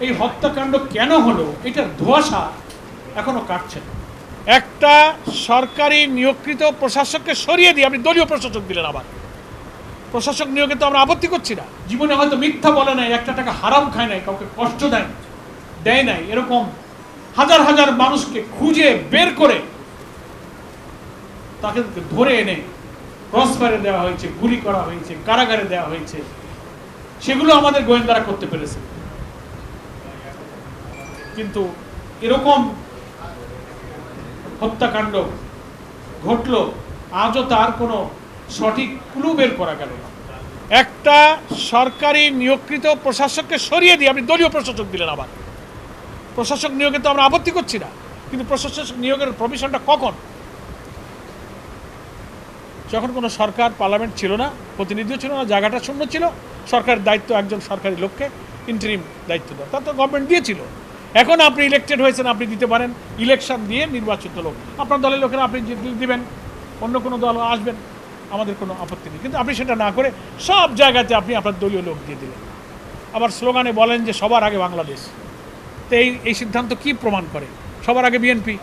এই হত্যাকাণ্ড কেন হলো এটার ধোঁয়াশা এখনো কাটছে না। একটা সরকারি নিয়োগকৃত প্রশাসককে সরিয়ে দিয়ে আপনি দলীয় প্রশাসক দিলেন। আবার প্রশাসক নিয়োগে তো আমরা আপত্তি করছি না। জীবনে হয়তো মিথ্যা বলে নাই, একটা টাকা হারাম খায় নাই, কাউকে কষ্ট দেয় নাই, এরকম হাজার হাজার মানুষকে খুঁজে বের করে তাকে ধরে এনে ক্রসফায়ারে দেওয়া হয়েছে, গুলি করা হয়েছে, কারাগারে দেওয়া হয়েছে, সেগুলো আমাদের গোয়েন্দারা করতে পেরেছে। কিন্তু এরকম হত্যাকাণ্ড ঘটলো, আজও তার কোনো সঠিক ক্লু বের করা গেল না। একটা সরকারি নিয়োগকৃত প্রশাসককে সরিয়ে দিয়ে আপনি দলীয় প্রশাসক দিলেন। আবার প্রশাসক নিয়োগে তো আমরা আপত্তি করছি না, কিন্তু প্রশাসক নিয়োগের প্রভিশনটা কখন? যখন কোনো সরকার পার্লামেন্ট ছিল না, প্রতিনিধিও ছিল না, জায়গাটা শূন্য ছিল, সরকারের দায়িত্ব একজন সরকারি লোককে ইন্টারিম দায়িত্ব দেওয়া, তা তো গভর্নমেন্ট দিয়েছিল। এখন আপনি ইলেক্টেড হয়েছেন, আপনি দিতে পারেন, ইলেকশন দিয়ে নির্বাচিত লোক, আপনার দলের লোকেরা আপনি দিবেন, অন্য কোনো দল আসবেন, আমাদের কোনো আপত্তি নেই। কিন্তু আপনি সেটা না করে সব জায়গাতে আপনি আপনার দলীয় লোক দিয়ে দিলেন। আবার স্লোগানে বলেন যে সবার আগে বাংলাদেশ। তো এই সিদ্ধান্ত কি প্রমাণ করে? সবার আগে বিএনপি।